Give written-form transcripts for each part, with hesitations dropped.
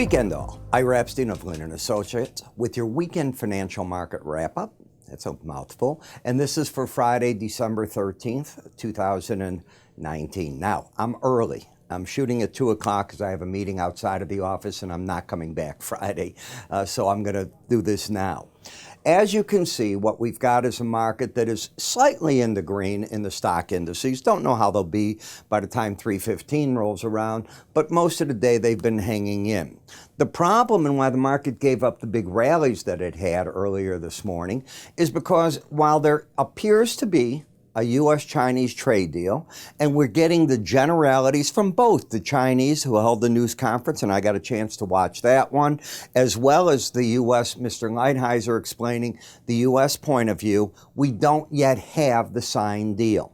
weekend all. Ira Epstein of Linn Associates with your weekend financial market wrap-up. That's a mouthful. And this is for Friday, December 13th, 2019. Now, I'm early. I'm shooting at 2 o'clock because I have a meeting outside of the office and I'm not coming back Friday. So I'm going to do this now. As you can see, what we've got is a market that is slightly in the green in the stock indices. Don't know how they'll be by the time 3:15 rolls around, but most of the day they've been hanging in. The problem and why the market gave up the big rallies that it had earlier this morning is because while there appears to be a U.S.-Chinese trade deal, and we're getting the generalities from both the Chinese, who held the news conference, and I got a chance to watch that one, as well as the U.S., Mr. Lighthizer explaining the U.S. point of view. We don't yet have the signed deal.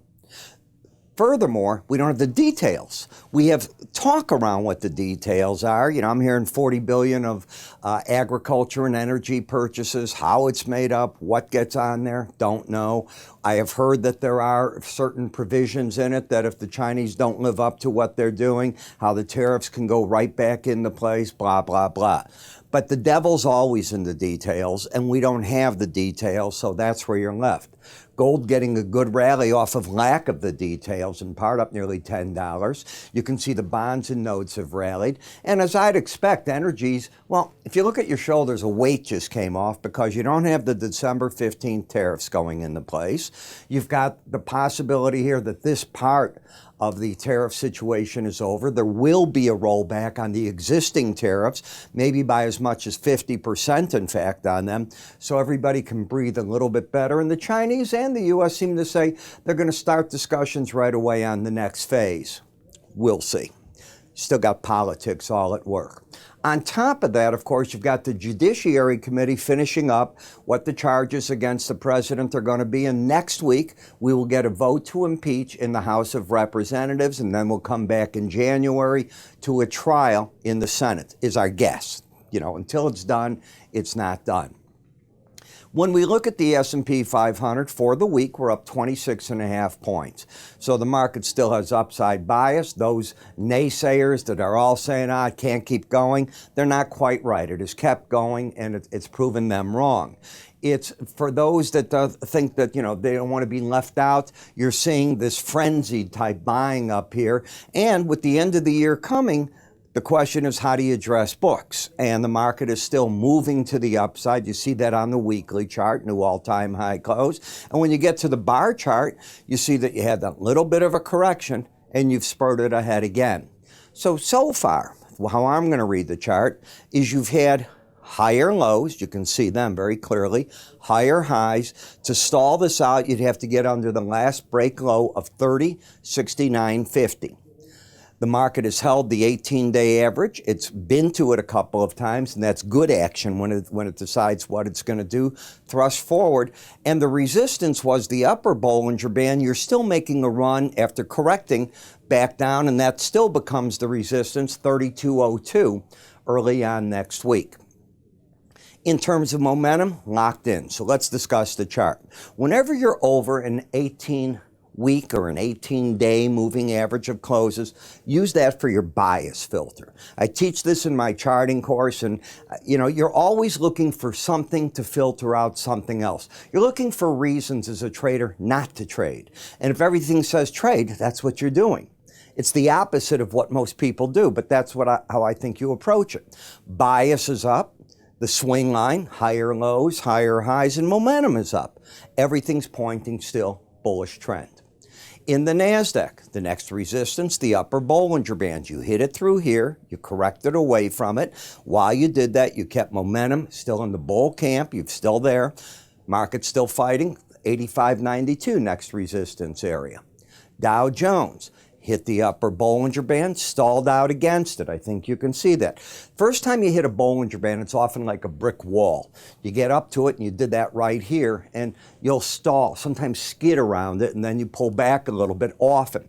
Furthermore, we don't have the details. We have talk around what the details are. You know, I'm hearing $40 billion of agriculture and energy purchases, how it's made up, what gets on there, don't know. I have heard that there are certain provisions in it that if the Chinese don't live up to what they're doing, how the tariffs can go right back into place, blah, blah, blah. But the devil's always in the details, and we don't have the details, so that's where you're left. Gold getting a good rally off of lack of the details, in part up nearly $10. You can see the bonds and notes have rallied. And as I'd expect, energies, well, if you look at your shoulders, a weight just came off because you don't have the December 15th tariffs going into place. You've got the possibility here that this part of the tariff situation is over. There will be a rollback on the existing tariffs, maybe by as much as 50%, in fact, on them, so everybody can breathe a little bit better. And the Chinese and the U.S. seem to say they're going to start discussions right away on the next phase. We'll see. Still got politics all at work. On top of that, of course, you've got the Judiciary Committee finishing up what the charges against the president are going to be. And next week, we will get a vote to impeach in the House of Representatives, and then we'll come back in January to a trial in the Senate, is our guess. You know, until it's done, it's not done. When we look at the S&P 500 for the week, we're up 26.5 points. So the market still has upside bias. Those naysayers that are all saying, it can't keep going, they're not quite right. It has kept going, and it's proven them wrong. It's for those that think that, you know, they don't want to be left out. You're seeing this frenzied type buying up here. And with the end of the year coming, the question is, how do you address books? And the market is still moving to the upside. You see that on the weekly chart, new all-time high close. And when you get to the bar chart, you see that you had that little bit of a correction and you've spurted ahead again. So far, how I'm going to read the chart is you've had higher lows, you can see them very clearly, higher highs. To stall this out, you'd have to get under the last break low of 30.6950. The market has held the 18-day average. It's been to it a couple of times, and that's good action when it decides what it's going to do, thrust forward. And the resistance was the upper Bollinger Band. You're still making a run after correcting back down, and that still becomes the resistance, 32.02, early on next week. In terms of momentum, locked in. So let's discuss the chart. Whenever you're over an 18-week or an 18-day moving average of closes, use that for your bias filter. I teach this in my charting course, and you know, you're always looking for something to filter out something else. You're looking for reasons as a trader not to trade. And if everything says trade, that's what you're doing. It's the opposite of what most people do, but that's how I think you approach it. Bias is up. The swing line, higher lows, higher highs, and momentum is up. Everything's pointing still bullish trend. In the NASDAQ, the next resistance, the upper Bollinger Band. You hit it through here, you corrected away from it. While you did that, you kept momentum, still in the bull camp, you're still there. Market's still fighting, 85.92, next resistance area. Dow Jones hit the upper Bollinger Band, stalled out against it. I think you can see that. First time you hit a Bollinger Band, it's often like a brick wall. You get up to it, and you did that right here, and you'll stall, sometimes skid around it, and then you pull back a little bit often.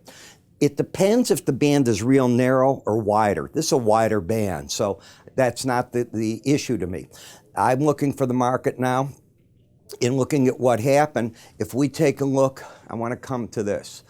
It depends if the band is real narrow or wider. This is a wider band, so that's not the issue to me. I'm looking for the market now. In looking at what happened, if we take a look, I want to come to this.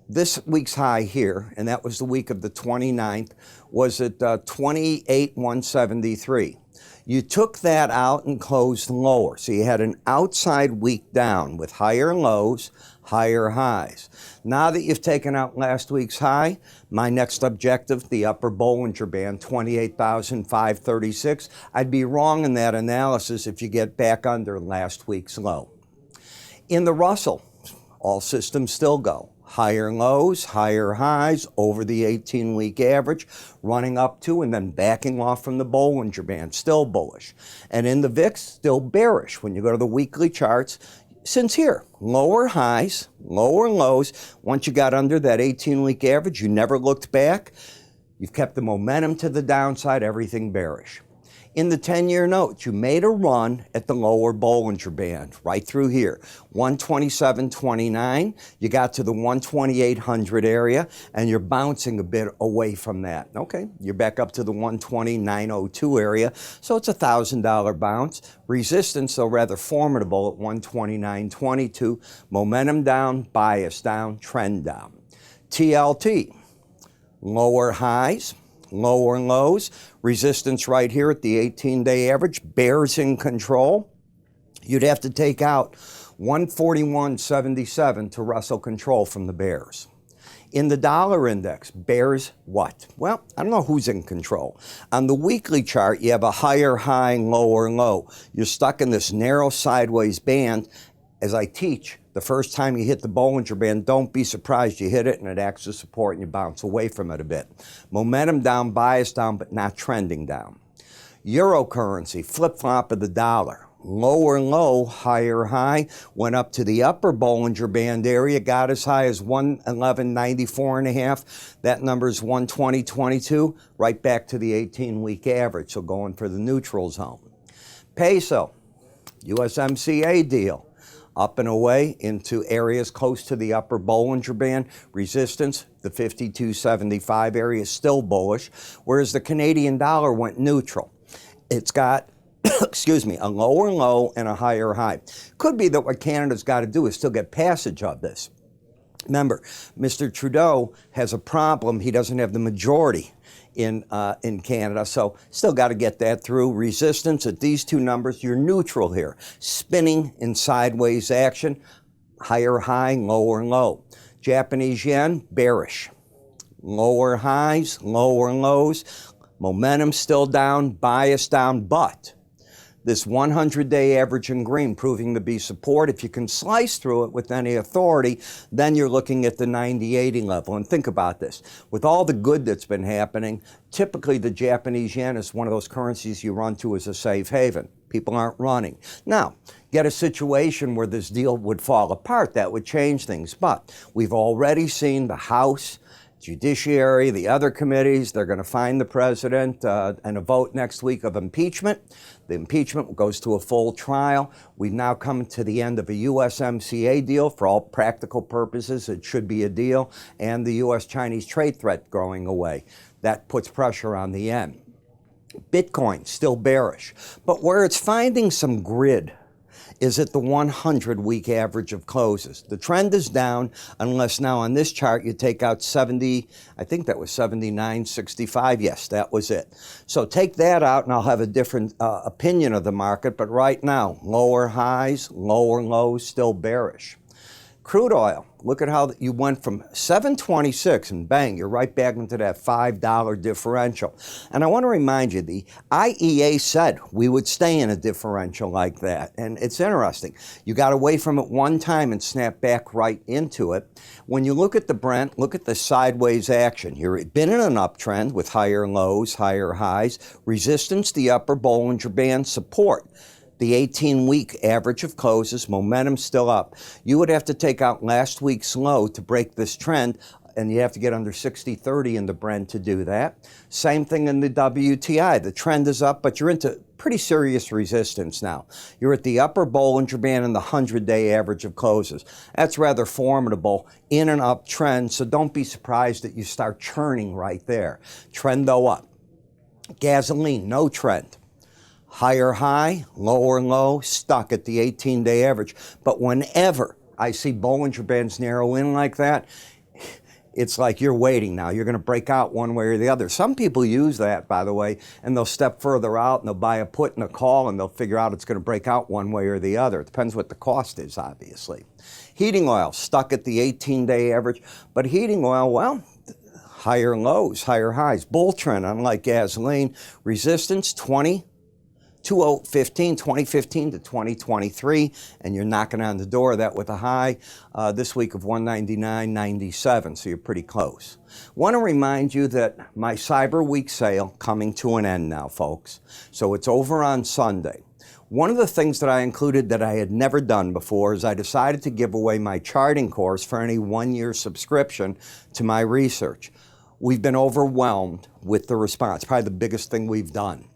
this week's high here, and that was the week of the 29th, was at 28,173. You took that out and closed lower. So you had an outside week down with higher lows, higher highs. Now that you've taken out last week's high, my next objective, the upper Bollinger Band, 28,536. I'd be wrong in that analysis if you get back under last week's low. In the Russell, all systems still go. Higher lows, higher highs over the 18-week average, running up to and then backing off from the Bollinger Band, still bullish. And in the VIX, still bearish. When you go to the weekly charts, since here, lower highs, lower lows. Once you got under that 18-week average, you never looked back. You've kept the momentum to the downside, everything bearish. In the 10-year notes, you made a run at the lower Bollinger Band, right through here, 127.29. You got to the 12800 area, and you're bouncing a bit away from that. Okay, you're back up to the 129.02 area, so it's a $1,000 bounce. Resistance, though rather formidable at 129.22. Momentum down, bias down, trend down. TLT, lower highs, lower lows, resistance right here at the 18-day average, bears in control. You'd have to take out 141.77 to wrestle control from the bears. In the dollar index, bears what? Well, I don't know who's in control. On the weekly chart, you have a higher high, lower low. You're stuck in this narrow sideways band. As I teach, the first time you hit the Bollinger Band, don't be surprised you hit it and it acts as support and you bounce away from it a bit. Momentum down, bias down, but not trending down. Eurocurrency, flip-flop of the dollar. Lower low, higher high, went up to the upper Bollinger Band area, got as high as 111.94.5. That number is 120.22, right back to the 18-week average, so going for the neutral zone. Peso, USMCA deal. Up and away into areas close to the upper Bollinger Band. Resistance, the 52.75 area is still bullish, whereas the Canadian dollar went neutral. It's got, excuse me, a lower low and a higher high. Could be that what Canada's got to do is still get passage of this. Remember, Mr. Trudeau has a problem. He doesn't have the majority in Canada, so still got to get that through. Resistance at these two numbers, you're neutral here. Spinning in sideways action, higher high, lower low. Japanese yen, bearish. Lower highs, lower lows. Momentum still down, bias down, but this 100-day average in green proving to be support. If you can slice through it with any authority, then you're looking at the 90-80 level. And think about this. With all the good that's been happening, typically the Japanese yen is one of those currencies you run to as a safe haven. People aren't running. Now, get a situation where this deal would fall apart. That would change things. But we've already seen the House, Judiciary, the other committees, they're going to find the president and a vote next week of impeachment. The impeachment goes to a full trial. We've now come to the end of a USMCA deal. For all practical purposes, it should be a deal. And the U.S.-Chinese trade threat going away. That puts pressure on the yen. Bitcoin, still bearish. But where it's finding some grid is at the 100-week average of closes. The trend is down unless now on this chart you take out 70, I think that was 79.65. Yes, that was it. So take that out and I'll have a different opinion of the market. But right now, lower highs, lower lows, still bearish. Crude oil, look at how you went from $7.26 and bang, you're right back into that $5 differential. And I want to remind you, the IEA said we would stay in a differential like that. And it's interesting. You got away from it one time and snapped back right into it. When you look at the Brent, look at the sideways action. You've been in an uptrend with higher lows, higher highs, resistance, the upper Bollinger Band, support. The 18-week average of closes, momentum still up. You would have to take out last week's low to break this trend, and you have to get under 60.30 in the Brent to do that. Same thing in the WTI. The trend is up, but you're into pretty serious resistance now. You're at the upper Bollinger Band and the 100-day average of closes. That's rather formidable in an uptrend, so don't be surprised that you start churning right there. Trend though up. Gasoline, no trend. Higher high, lower low, stuck at the 18-day average. But whenever I see Bollinger Bands narrow in like that, it's like you're waiting now. You're going to break out one way or the other. Some people use that, by the way, and they'll step further out and they'll buy a put and a call and they'll figure out it's going to break out one way or the other. It depends what the cost is, obviously. Heating oil stuck at the 18-day average, but heating oil, well, higher lows, higher highs. Bull trend, unlike gasoline. Resistance 2015 to 2023, and you're knocking on the door of that with a high this week of 199.97, so you're pretty close. Want to remind you that my Cyber Week sale coming to an end now, folks. So it's over on Sunday. One of the things that I included that I had never done before is I decided to give away my charting course for any one-year subscription to my research. We've been overwhelmed with the response, probably the biggest thing we've done.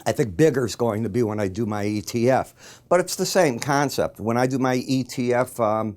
I think bigger is going to be when I do my ETF, but it's the same concept. When I do my ETF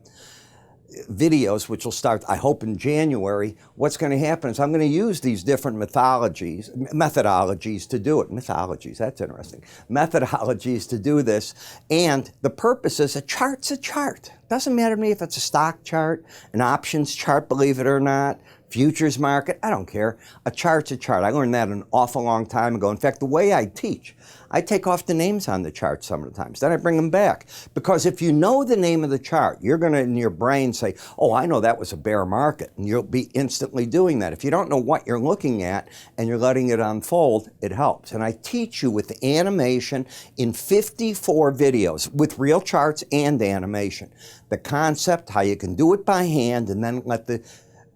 videos, which will start, I hope, in January, what's going to happen is I'm going to use these different methodologies to do it. Mythologies, that's interesting. Methodologies to do this, and the purpose is a chart's a chart. Doesn't matter to me if it's a stock chart, an options chart, believe it or not, futures market, I don't care. A chart's a chart. I learned that an awful long time ago. In fact, the way I teach, I take off the names on the chart some of the times. Then I bring them back. Because if you know the name of the chart, you're going to, in your brain, say, oh, I know that was a bear market. And you'll be instantly doing that. If you don't know what you're looking at and you're letting it unfold, it helps. And I teach you with animation in 54 videos with real charts and animation. The concept, how you can do it by hand, and then let the,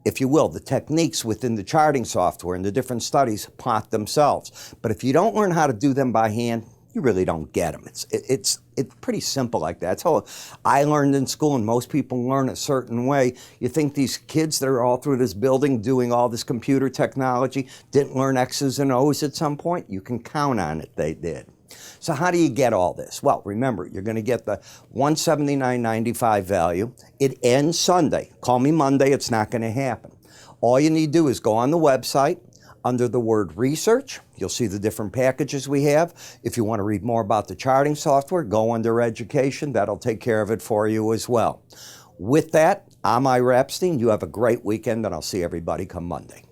if you will, the techniques within the charting software and the different studies plot themselves. But if you don't learn how to do them by hand, you really don't get them. It's pretty simple like that. That's how I learned in school, and most people learn a certain way. You think these kids that are all through this building doing all this computer technology didn't learn X's and O's at some point? You can count on it they did. So how do you get all this? Well, remember, you're going to get the 179.95 value. It ends Sunday. Call me Monday. It's not going to happen. All you need to do is go on the website. Under the word research, you'll see the different packages we have. If you want to read more about the charting software, go under education. That'll take care of it for you as well. With that, I'm Ira Epstein. You have a great weekend, and I'll see everybody come Monday.